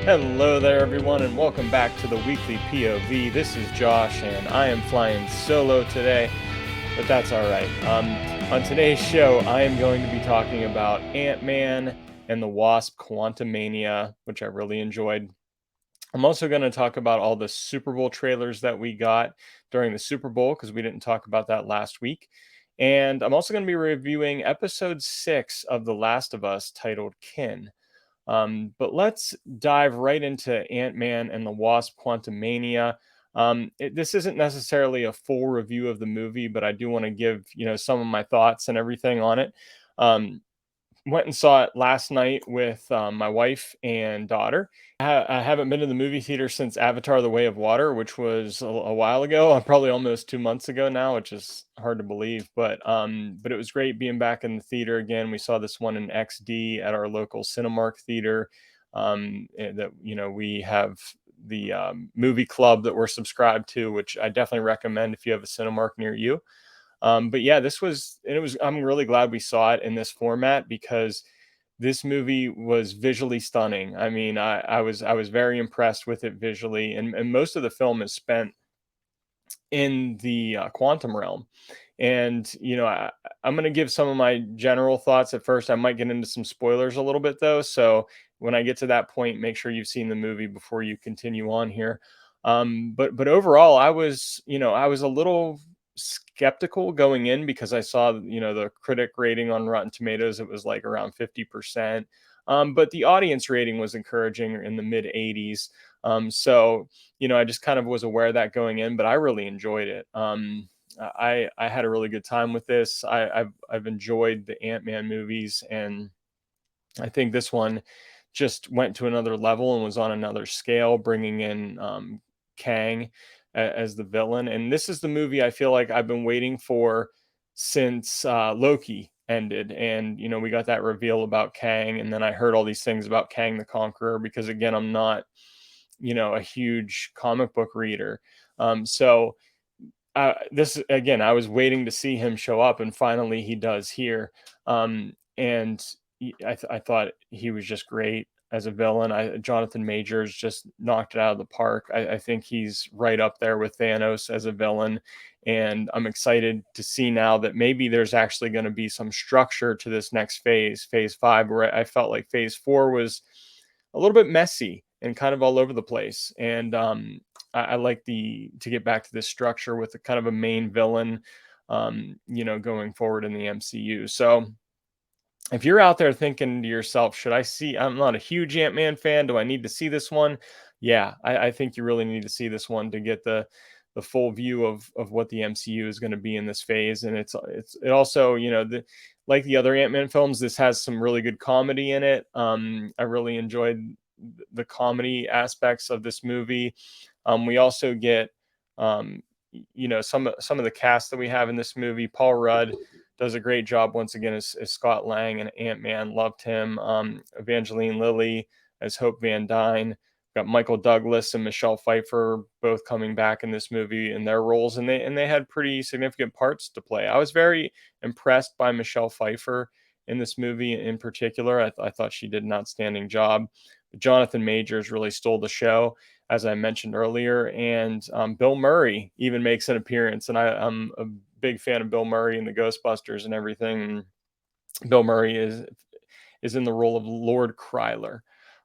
Hello there, everyone, and welcome back to the Weekly POV. This is Josh, and I am flying solo today, but that's all right. On today's show, I am going to be talking about Ant-Man and the Wasp: Quantumania, which I really enjoyed. I'm also going to talk about all the Super Bowl trailers that we got during the Super Bowl because we didn't talk about that last week. And I'm also going to be reviewing episode 6 of The Last of Us titled Kin. But let's dive right into Ant-Man and the Wasp: Quantumania. This isn't necessarily a full review of the movie, but I do want to give some of my thoughts and everything on it. Um, Went and saw it last night with my wife and daughter. I haven't been to the movie theater since Avatar: The Way of Water, which was a while ago, probably almost 2 months ago now, which is hard to believe. But it was great being back in the theater again. We saw this one in XD at our local Cinemark theater. That we have the movie club that we're subscribed to, which I definitely recommend if you have a Cinemark near you. But yeah, I'm really glad we saw it in this format because this movie was visually stunning. I mean, I was very impressed with it visually, and most of the film is spent in the quantum realm. And I'm going to give some of my general thoughts at first. I might get into some spoilers a little bit though, so when I get to that point, make sure you've seen the movie before you continue on here. But overall, I was a little skeptical going in because I saw the critic rating on Rotten Tomatoes. It was like around 50%. But the audience rating was encouraging in the mid 80s. So I just kind of was aware of that going in, but I really enjoyed it. I had a really good time with this. I've enjoyed the Ant-Man movies, and I think this one just went to another level and was on another scale, bringing in Kang as the villain. And this is the movie I feel like I've been waiting for since Loki ended. And we got that reveal about Kang, and then I heard all these things about Kang the Conqueror because again, I'm not a huge comic book reader. So this again, I was waiting to see him show up, and finally he does here. And I thought he was just great as a villain. Jonathan Majors just knocked it out of the park. I think he's right up there with Thanos as a villain, and I'm excited to see now that maybe there's actually going to be some structure to this next phase 5, where I felt like phase 4 was a little bit messy and kind of all over the place. And I like to get back to this structure with a kind of a main villain, going forward in the MCU. So if you're out there thinking to yourself, should I see? I'm not a huge Ant-Man fan. Do I need to see this one? Yeah, I think you really need to see this one to get the full view of what the MCU is going to be in this phase. And it also, like the other Ant-Man films, this has some really good comedy in it. I really enjoyed the comedy aspects of this movie. We also get, some of the cast that we have in this movie. Paul Rudd does a great job once again as Scott Lang and Ant-Man. Loved him. Evangeline Lilly as Hope Van Dyne. Got Michael Douglas and Michelle Pfeiffer both coming back in this movie in their roles, and they had pretty significant parts to play. I was very impressed by Michelle Pfeiffer in this movie in particular. I thought she did an outstanding job. But Jonathan Majors really stole the show, as I mentioned earlier, and Bill Murray even makes an appearance, and I'm a big fan of Bill Murray and the Ghostbusters and everything. Bill Murray is in the role of Lord Kryler.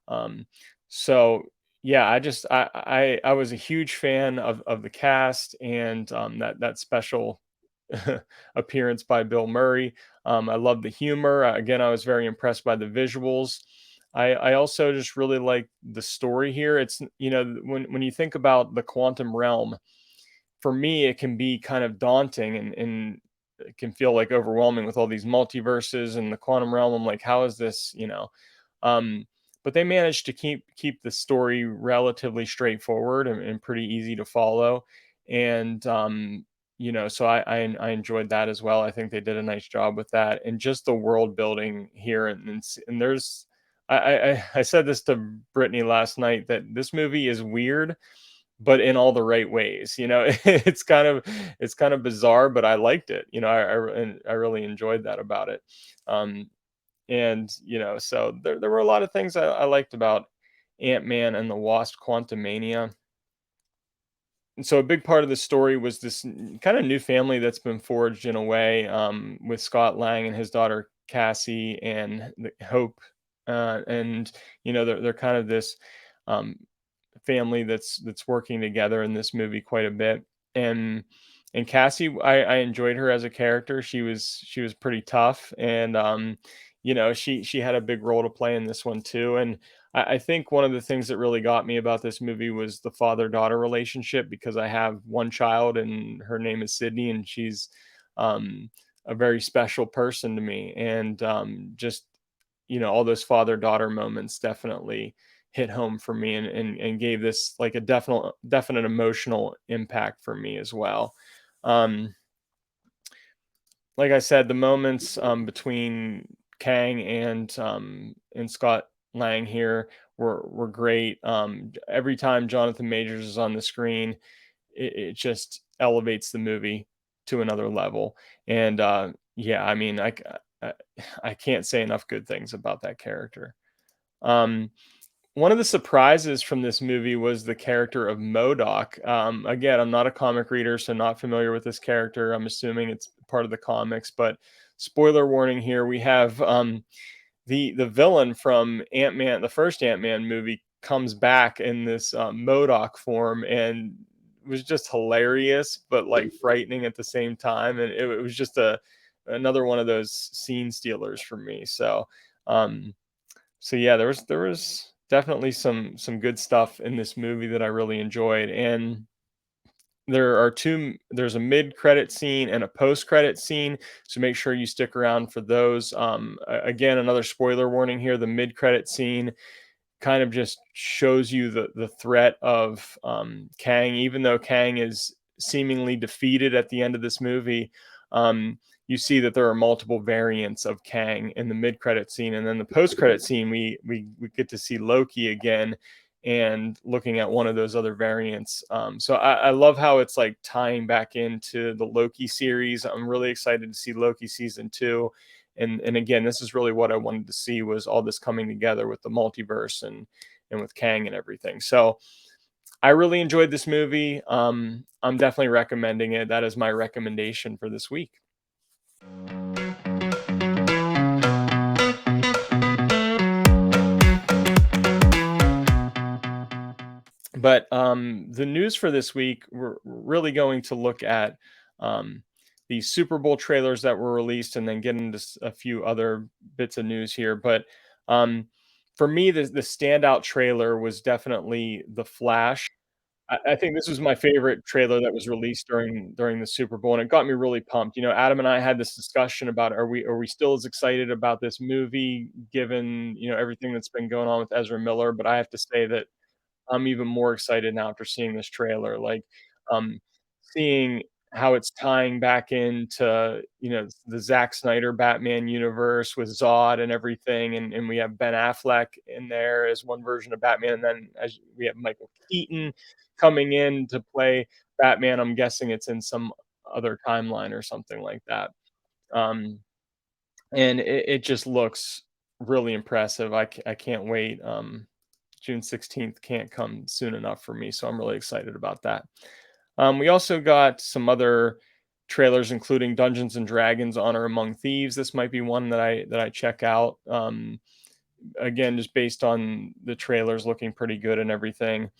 Um, so yeah, I was a huge fan of the cast and that special appearance by Bill Murray. I love the humor. Again, I was very impressed by the visuals. I also just really like the story here. It's when you think about the quantum realm, for me, it can be kind of daunting and it can feel like overwhelming with all these multiverses and the quantum realm. I'm like, how is this, Um, but they managed to keep the story relatively straightforward and pretty easy to follow. And so I enjoyed that as well. I think they did a nice job with that, and just the world building here. And there's I said this to Brittany last night that this movie is weird, but in all the right ways. It's kind of bizarre, but I liked it. I really enjoyed that about it. And so there were a lot of things I liked about Ant-Man and the Wasp: Quantumania. And so a big part of the story was this kind of new family that's been forged in a way, with Scott Lang and his daughter Cassie and Hope, and they're kind of this um, family that's working together in this movie quite a bit. And Cassie, I enjoyed her as a character. She was pretty tough, and she had a big role to play in this one too. And I think one of the things that really got me about this movie was the father-daughter relationship, because I have one child and her name is Sydney, and she's um, a very special person to me. And just all those father-daughter moments definitely hit home for me, and gave this like a definite emotional impact for me as well. Um, like I said, the moments between Kang and Scott Lang here were great. Every time Jonathan Majors is on the screen, it just elevates the movie to another level. And yeah, I mean, I I can't say enough good things about that character. Um, One of the surprises from this movie was the character of MODOK. Again, I'm not a comic reader, so not familiar with this character. I'm assuming it's part of the comics, but spoiler warning here: we have the villain from Ant-Man, the first Ant-Man movie, comes back in this MODOK form, and was just hilarious, but like frightening at the same time. And it was just another one of those scene stealers for me. Um, so yeah, there was definitely some good stuff in this movie that I really enjoyed. And there's a mid-credit scene and a post-credit scene, so make sure you stick around for those. Again, another spoiler warning here: the mid-credit scene kind of just shows you the threat of Kang. Even though Kang is seemingly defeated at the end of this movie, um, you see that there are multiple variants of Kang in the mid-credit scene. And then the post-credit scene, we get to see Loki again, and looking at one of those other variants. So I love how it's like tying back into the Loki series. I'm really excited to see Loki season two. And again, this is really what I wanted to see, was all this coming together with the multiverse and with Kang and everything. So I really enjoyed this movie. I'm definitely recommending it. That is my recommendation for this week. But the news for this week, we're really going to look at um, the Super Bowl trailers that were released, and then get into a few other bits of news here. But um, for me, the standout trailer was definitely The Flash. I think this was my favorite trailer that was released during the Super Bowl, and it got me really pumped. Adam and I had this discussion about, are we still as excited about this movie, given everything that's been going on with Ezra Miller? But I have to say that I'm even more excited now after seeing this trailer. Like, um, seeing how it's tying back into, the Zack Snyder Batman universe with Zod and everything, and we have Ben Affleck in there as one version of Batman, and then as we have Michael Keaton coming in to play Batman. I'm guessing it's in some other timeline or something like that. Um, and it just looks really impressive. I can't wait. June 16th can't come soon enough for me, so I'm really excited about that. We also got some other trailers, including Dungeons and Dragons: Honor Among Thieves. This might be one that I check out. Again, just based on the trailers looking pretty good and everything.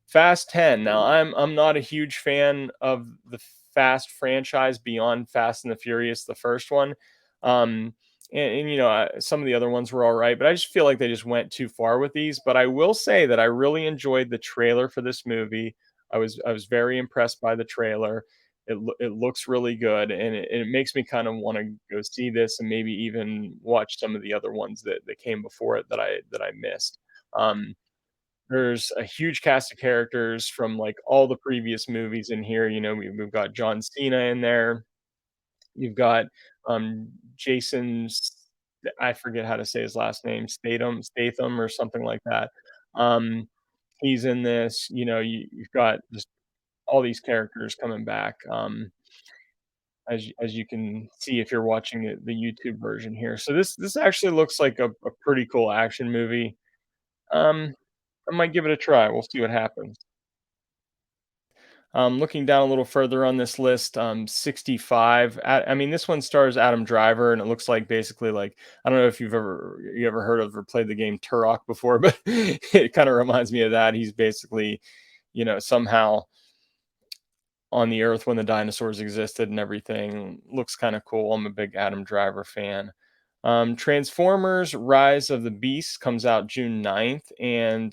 Fast 10. Now, I'm not a huge fan of the Fast franchise beyond Fast and the Furious, the first one. Some of the other ones were all right, but I just feel like they just went too far with these. But I will say that I really enjoyed the trailer for this movie. I was very impressed by the trailer. It looks really good, and it makes me kind of want to go see this, and maybe even watch some of the other ones that came before it that I missed. Um, there's a huge cast of characters from, like, all the previous movies in here. We've got John Cena in there. You've got, Jason S I forget how to say his last name, Statham or something like that. Um, he's in this. You've got just all these characters coming back, as you can see if you're watching the YouTube version here. So this actually looks like a pretty cool action movie. Um I might give it a try. We'll see what happens. Looking down a little further on this list, 65. I mean, this one stars Adam Driver, and it looks like basically like I don't know if you ever heard of or played the game Turok before, but it kind of reminds me of that. He's basically, somehow on the earth when the dinosaurs existed and everything. Looks kind of cool. I'm a big Adam Driver fan. Transformers Rise of the Beast comes out June 9th, and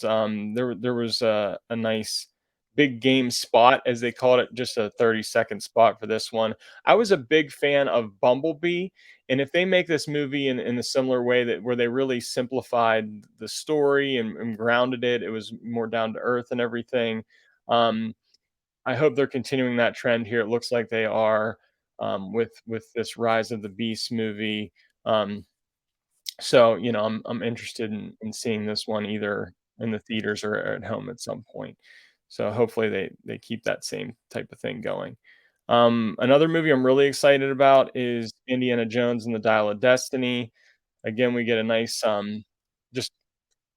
there was a nice big game spot, as they called it, just a 30-second spot for this one. I was a big fan of Bumblebee, and if they make this movie in a similar way that where they really simplified the story and grounded it, it was more down to earth and everything. Um, I hope they're continuing that trend here. It looks like they are, with this Rise of the Beast movie. Um, so I'm interested in seeing this one either in the theaters or at home at some point. So hopefully they keep that same type of thing going. Another movie I'm really excited about is Indiana Jones and the Dial of Destiny. Again, we get a nice just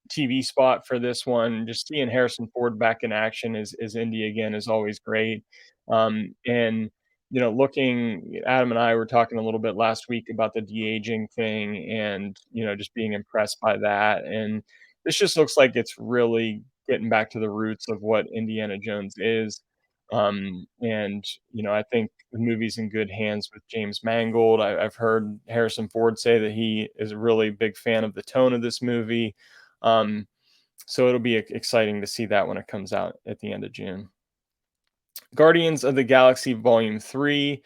TV spot for this one. Just seeing Harrison Ford back in action as Indy again is always great. And looking, Adam and I were talking a little bit last week about the de-aging thing, and just being impressed by that. And this just looks like it's really getting back to the roots of what Indiana Jones is. And I think the movie's in good hands with James Mangold. I've heard Harrison Ford say that he is a really big fan of the tone of this movie. um, so it'll be exciting to see that when it comes out at the end of June. Guardians of the Galaxy Volume 3.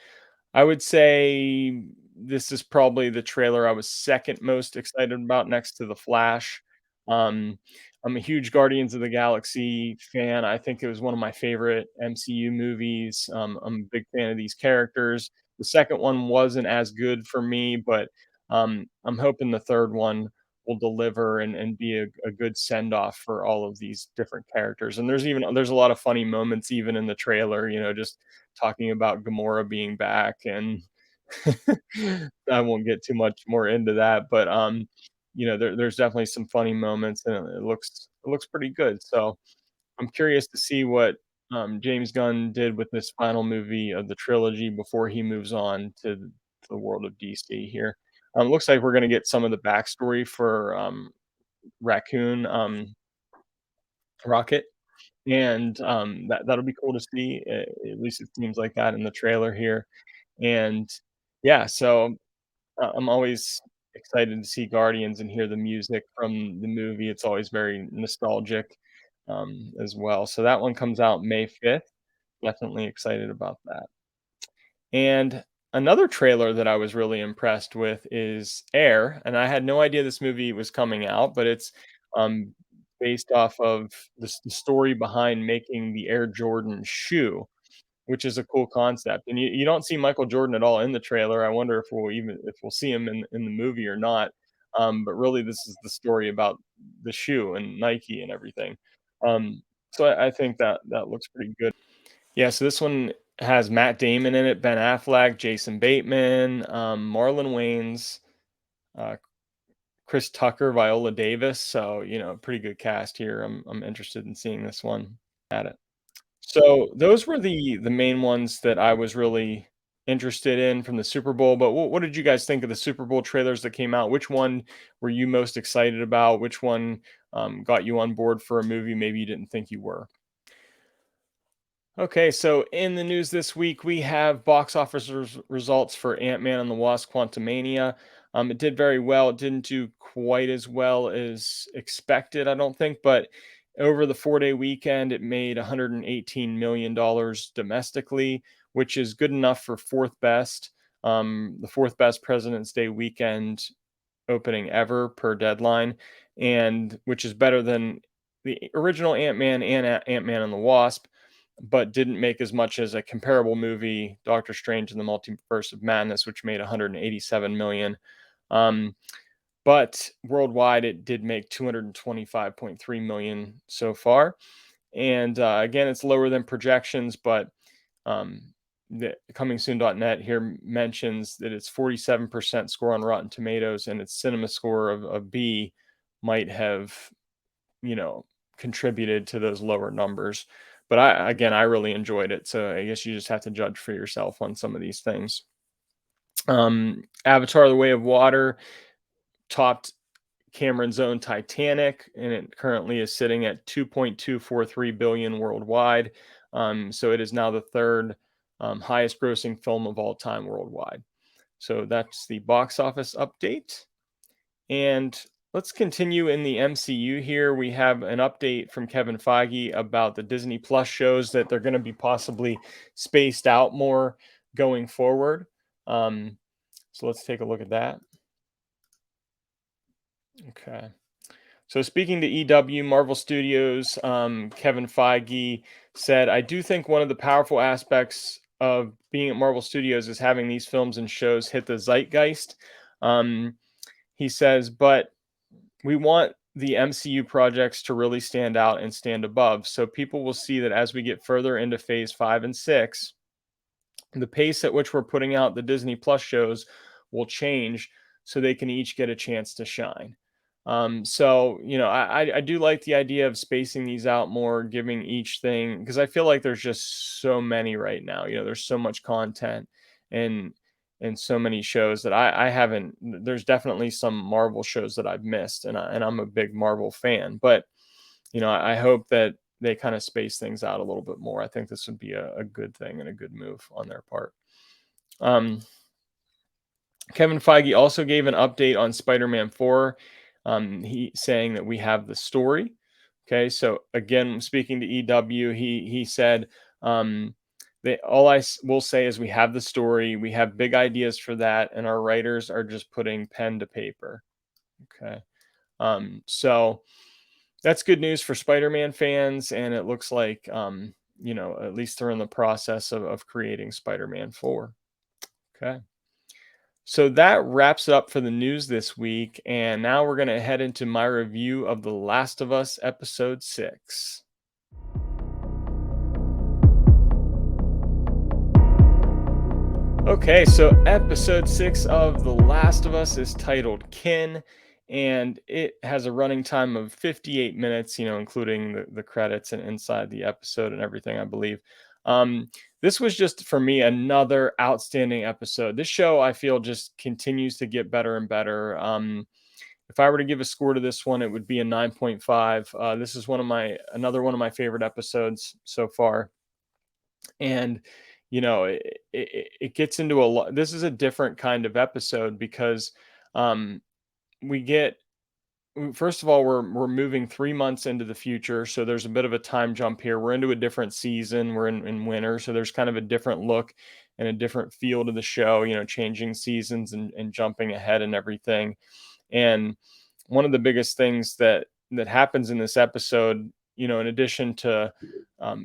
I would say this is probably the trailer I was second most excited about next to The Flash. Um, I'm a huge Guardians of the Galaxy fan. I think it was one of my favorite MCU movies. I'm a big fan of these characters. The second one wasn't as good for me, but I'm hoping the third one will deliver and be a good send off for all of these different characters. And there's a lot of funny moments even in the trailer. Just talking about Gamora being back, and I won't get too much more into that, but there's definitely some funny moments, and it looks pretty good. So I'm curious to see what James Gunn did with this final movie of the trilogy before he moves on to the world of DC here. Looks like we're going to get some of the backstory for Raccoon Rocket, and that'll be cool to see. At least it seems like that in the trailer here. And yeah, so I'm always excited to see Guardians and hear the music from the movie. It's always very nostalgic, as well. So that one comes out May 5th. Definitely excited about that. And another trailer that I was really impressed with is Air, and I had no idea this movie was coming out, but it's um, based off of the story behind making the Air Jordan shoe, which is a cool concept. And you don't see Michael Jordan at all in the trailer. I wonder if we'll see him in the movie or not. But really, this is the story about the shoe and Nike and everything. So I think that looks pretty good. Yeah. So this one has Matt Damon in it, Ben Affleck, Jason Bateman, Marlon Wayans, uh, Chris Tucker, Viola Davis. So pretty good cast here. I'm interested in seeing this one at it. So those were the main ones that I was really interested in from the Super Bowl. But what did you guys think of the Super Bowl trailers that came out? Which one were you most excited about? Which one got you on board for a movie maybe you didn't think you were? Okay, so in the news this week, we have box office results for Ant-Man and the Wasp: Quantumania. It did very well. It didn't do quite as well as expected, I don't think, but over the 4-day weekend, it made $118 million domestically, which is good enough for fourth best, the fourth best President's Day weekend opening ever per deadline, and which is better than the original Ant-Man and Ant-Man and the Wasp, but didn't make as much as a comparable movie, Doctor Strange and the Multiverse of Madness, which made 187 million. Um, but worldwide, it did make 225.3 million so far. And again, it's lower than projections, but um, the comingsoon.net here mentions that it's 47% score on Rotten Tomatoes, and its cinema score of B might have, you know, contributed to those lower numbers. But I really enjoyed it. So I guess you just have to judge for yourself on some of these things. Avatar: The Way of Water topped Cameron's own Titanic, and it currently is sitting at 2.243 billion worldwide. So it is now the third highest grossing film of all time worldwide. So that's the box office update. And let's continue in the MCU here. We have an update from Kevin Feige about the Disney Plus shows that they're going to be possibly spaced out more going forward. So let's take a look at that. Okay. So speaking to EW, Marvel Studios, Kevin Feige said, I do think one of the powerful aspects of being at Marvel Studios is having these films and shows hit the zeitgeist. He says, but we want the MCU projects to really stand out and stand above. So people will see that as we get further into phase 5 and 6, the pace at which we're putting out the Disney Plus shows will change so they can each get a chance to shine. So, I do like the idea of spacing these out more, giving each thing, because I feel like there's just so many right now. There's so much content and so many shows that I haven't. There's definitely some Marvel shows that I've missed, and I'm a big Marvel fan. But I hope that they kind of space things out a little bit more. I think this would be a good thing and a good move on their part. Kevin Feige also gave an update on Spider-Man 4. He saying that we have the story. Okay, so again, speaking to EW, he said, all I will say is we have the story, we have big ideas for that, and our writers are just putting pen to paper. Okay, so that's good news for Spider-Man fans, and it looks like at least they're in the process of creating Spider-Man 4. Okay. So that wraps it up for the news this week. And now we're going to head into my review of The Last of Us Episode 6. Okay, so Episode 6 of The Last of Us is titled Kin, and it has a running time of 58 minutes, including the credits and inside the episode and everything, I believe. This was just, for me, another outstanding episode. This show, I feel, just continues to get better and better. If I were to give a score to this one, it would be a 9.5. This is another one of my favorite episodes so far. And, it gets into a lot. This is a different kind of episode because we get, first of all, we're moving 3 months into the future, so there's a bit of a time jump here. We're into a different season. We're in winter, so there's kind of a different look and a different feel to the show. Changing seasons and jumping ahead and everything. And one of the biggest things that happens in this episode, in addition to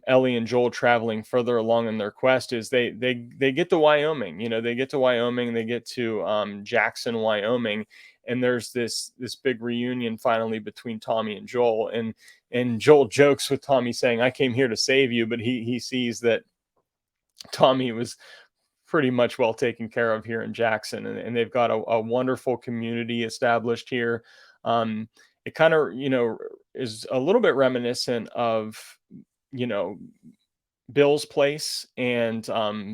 Ellie and Joel traveling further along in their quest, is they get to Wyoming. They get to Wyoming. They get to Jackson, Wyoming. And there's this big reunion finally between Tommy and Joel, and Joel jokes with Tommy saying, "I came here to save you," but he sees that Tommy was pretty much well taken care of here in Jackson, and they've got a wonderful community established here. It kind of is a little bit reminiscent of Bill's place and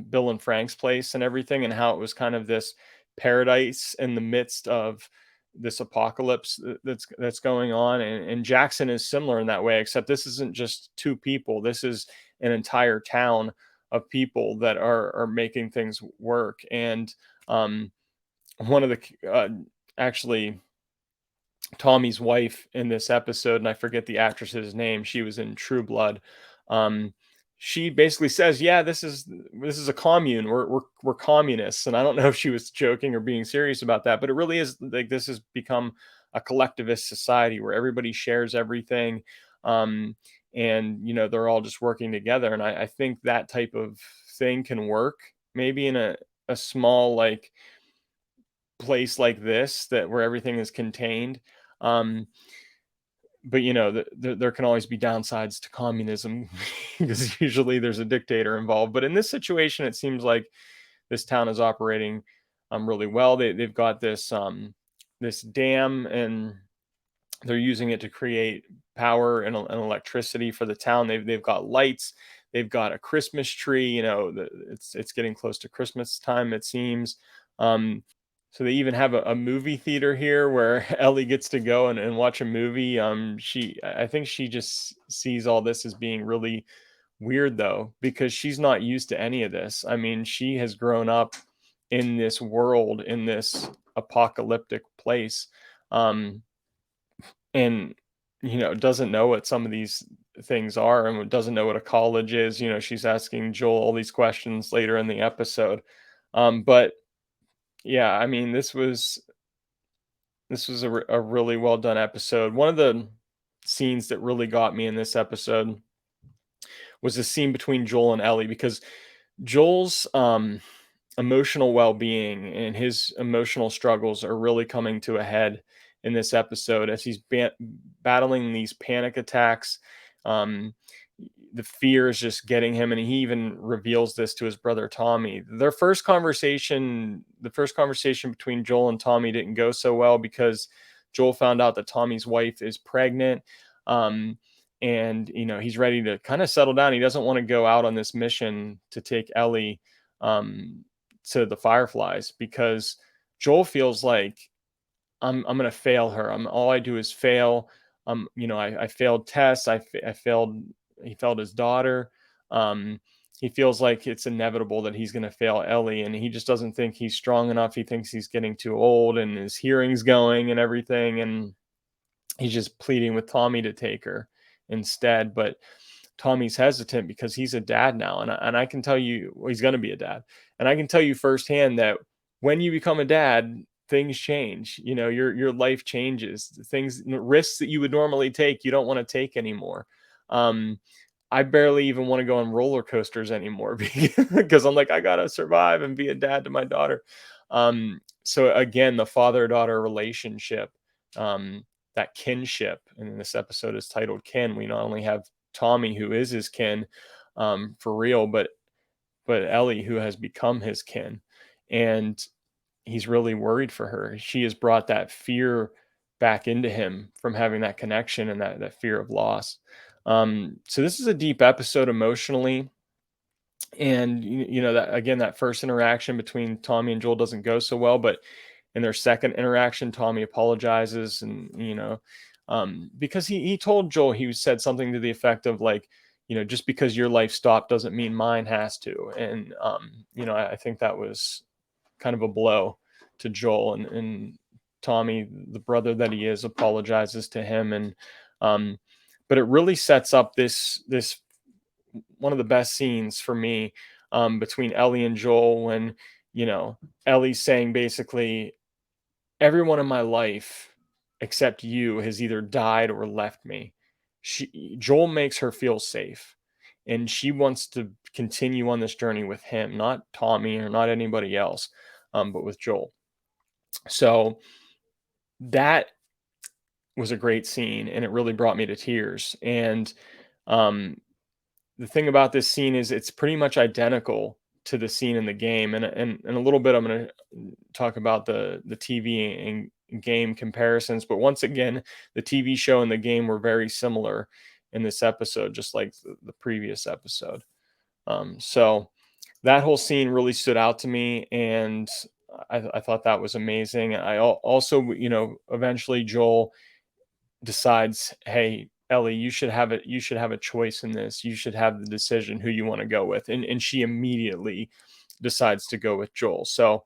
Bill and Frank's place and everything, and how it was kind of this paradise in the midst of this apocalypse that's going on. And Jackson is similar in that way, except this isn't just two people. This is an entire town of people that are making things work. And one of the actually Tommy's wife in this episode, and I forget the actress's name, she was in True Blood. She basically says, "Yeah, this is a commune. We're communists." And I don't know if she was joking or being serious about that, but it really is like this has become a collectivist society where everybody shares everything, and they're all just working together. And I think that type of thing can work maybe in a small like place like this that where everything is contained. But there can always be downsides to communism because usually there's a dictator involved. But in this situation, it seems like this town is operating really well. They've got this this dam, and they're using it to create power and electricity for the town. They've got lights, they've got a Christmas tree. It's getting close to Christmas time, it seems. So they even have a movie theater here where Ellie gets to go and watch a movie. I think she just sees all this as being really weird though, because she's not used to any of this. I mean, she has grown up in this world, in this apocalyptic place, um, and doesn't know what some of these things are, and doesn't know what a college is. She's asking Joel all these questions later in the episode. But yeah, I mean, this was a really well done episode. One of the scenes that really got me in this episode was the scene between Joel and Ellie, because Joel's emotional well-being and his emotional struggles are really coming to a head in this episode as he's battling these panic attacks. Um, the fear is just getting him, and he even reveals this to his brother Tommy. The first conversation between Joel and Tommy didn't go so well, because Joel found out that Tommy's wife is pregnant. And he's ready to kind of settle down. He doesn't want to go out on this mission to take Ellie to the Fireflies, because Joel feels like I'm gonna fail her. All I do is fail. I failed tests. I failed. He failed his daughter. Um, he feels like it's inevitable that he's gonna fail Ellie, and he just doesn't think he's strong enough. He thinks he's getting too old, and his hearing's going and everything, and he's just pleading with Tommy to take her instead. But Tommy's hesitant because he's a dad now, and I can tell you, well, he's going to be a dad, and I can tell you firsthand that when you become a dad, things change. Your life changes. Risks that you would normally take, you don't want to take anymore. Um, I barely even want to go on roller coasters anymore because I'm like, I gotta survive and be a dad to my daughter. So again, the father-daughter relationship, um, that kinship, and this episode is titled Kin. We not only have Tommy, who is his kin, for real, but Ellie, who has become his kin, and he's really worried for her. She has brought that fear back into him from having that connection and that fear of loss. So this is a deep episode emotionally, and that again, that first interaction between Tommy and Joel doesn't go so well, but in their second interaction, Tommy apologizes, and because he told Joel, he said something to the effect of like, just because your life stopped doesn't mean mine has to. And I think that was kind of a blow to Joel, and Tommy, the brother that he is, apologizes to him. And but it really sets up this one of the best scenes for me, between Ellie and Joel, when Ellie's saying basically, everyone in my life except you has either died or left me. Joel makes her feel safe, and she wants to continue on this journey with him, not Tommy or not anybody else, but with Joel. So that was a great scene, and it really brought me to tears. And um, the thing about this scene is it's pretty much identical to the scene in the game, and in a little bit I'm going to talk about the TV and game comparisons. But once again, the TV show and the game were very similar in this episode, just like the previous episode. So that whole scene really stood out to me, and I thought that was amazing. Also, eventually Joel decides, hey, Ellie, you should have it. You should have a choice in this. You should have the decision who you want to go with. And she immediately decides to go with Joel. So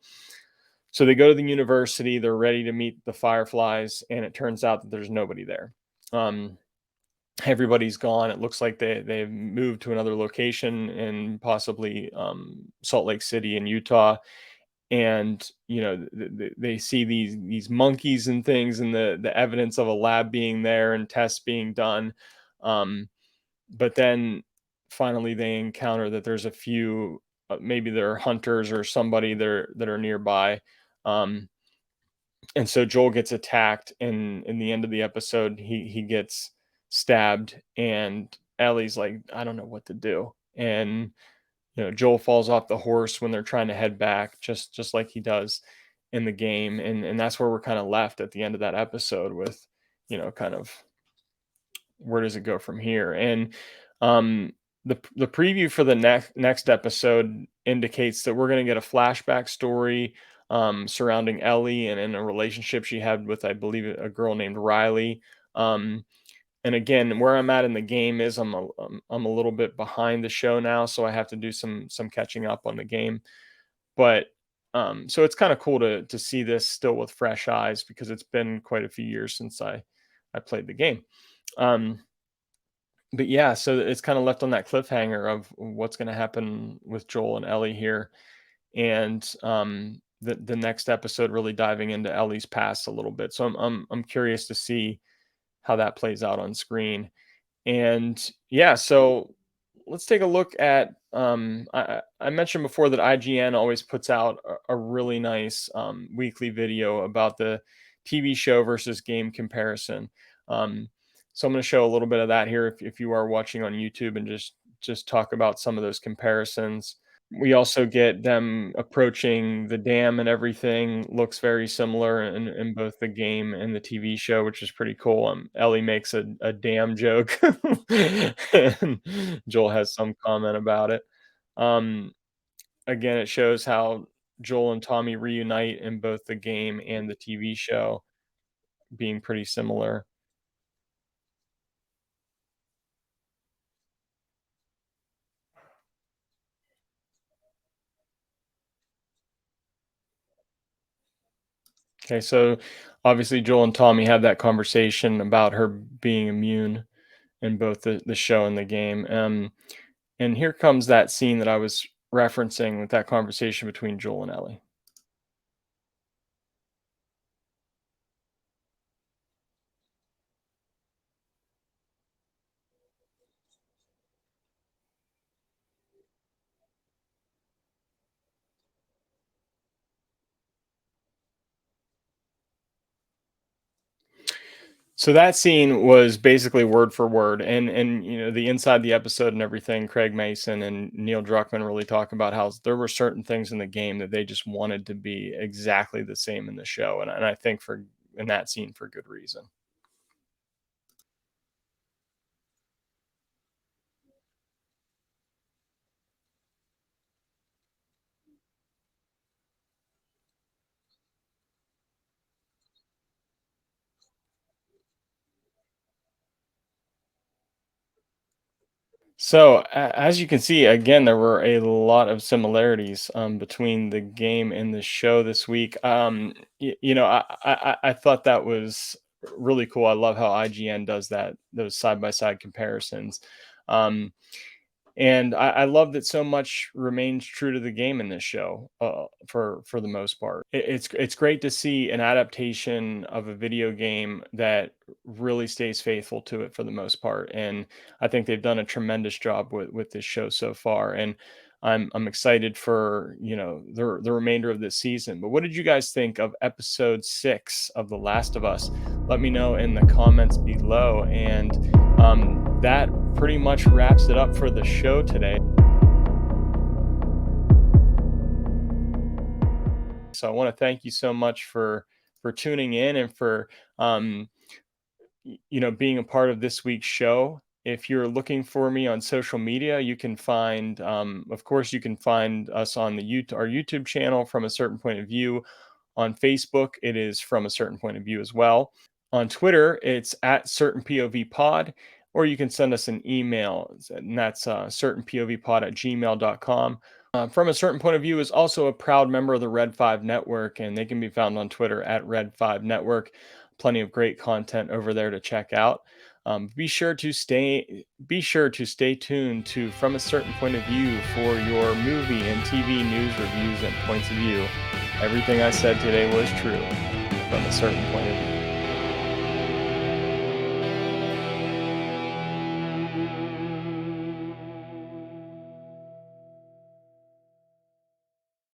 they go to the university. They're ready to meet the Fireflies, and it turns out that there's nobody there. Everybody's gone. It looks like they've moved to another location, and possibly Salt Lake City in Utah. And they see these monkeys and things, and the evidence of a lab being there and tests being done. But then finally they encounter that there's a few, maybe they're hunters or somebody there that are nearby. And so Joel gets attacked, and in the end of the episode, he gets stabbed, and Ellie's like, I don't know what to do. And Joel falls off the horse when they're trying to head back, just like he does in the game. And that's where we're kind of left at the end of that episode with, kind of where does it go from here? And um, the preview for the next episode indicates that we're going to get a flashback story surrounding Ellie and a relationship she had with, I believe, a girl named Riley. Um, and again, where I'm at in the game is I'm a little bit behind the show now, so I have to do some catching up on the game. But so it's kind of cool to see this still with fresh eyes because it's been quite a few years since I played the game. Um, but yeah, so it's kind of left on that cliffhanger of what's going to happen with Joel and Ellie here, and the next episode really diving into Ellie's past a little bit. So I'm curious to see how that plays out on screen. And yeah, so let's take a look at. I mentioned before that IGN always puts out a really nice weekly video about the TV show versus game comparison. Um, so I'm going to show a little bit of that here if you are watching on YouTube and just talk about some of those comparisons. We also get them approaching the dam and everything looks very similar in both the game and the TV show, which is pretty cool. Ellie makes a dam joke, and Joel has some comment about it. Um, Again, it shows how Joel and Tommy reunite in both the game and the TV show, being pretty similar. Okay, so obviously Joel and Tommy have that conversation about her being immune in both the show and the game. And here comes that scene that I was referencing with that conversation between Joel and Ellie. So that scene was basically word for word, and the inside the episode and everything. Craig Mason and Neil Druckmann really talk about how there were certain things in the game that they just wanted to be exactly the same in the show, and I think for in that scene for good reason. So, as you can see, again, there were a lot of similarities between the game and the show this week. I thought that was really cool. I love how IGN does that, those side by side comparisons. Um, and I love that so much remains true to the game in this show, for the most part. It's great to see an adaptation of a video game that really stays faithful to it for the most part, and I think they've done a tremendous job with this show so far. And I'm excited for the remainder of this season. But what did you guys think of episode 6 of The Last of Us? Let me know in the comments below. And that pretty much wraps it up for the show today. So I want to thank you so much for tuning in and for being a part of this week's show. If you're looking for me on social media, you can find, of course, you can find us on our YouTube channel From a Certain Point of View. On Facebook, it is From a Certain Point of View as well. On Twitter, it's at Certain POV Pod, or you can send us an email, and that's certainpovpod@gmail.com. From a Certain Point of View is also a proud member of the Red 5 Network, and they can be found on Twitter at Red 5 Network. Plenty of great content over there to check out. Be sure to stay tuned to From a Certain Point of View for your movie and TV news reviews and points of view. Everything I said today was true from a certain point of view.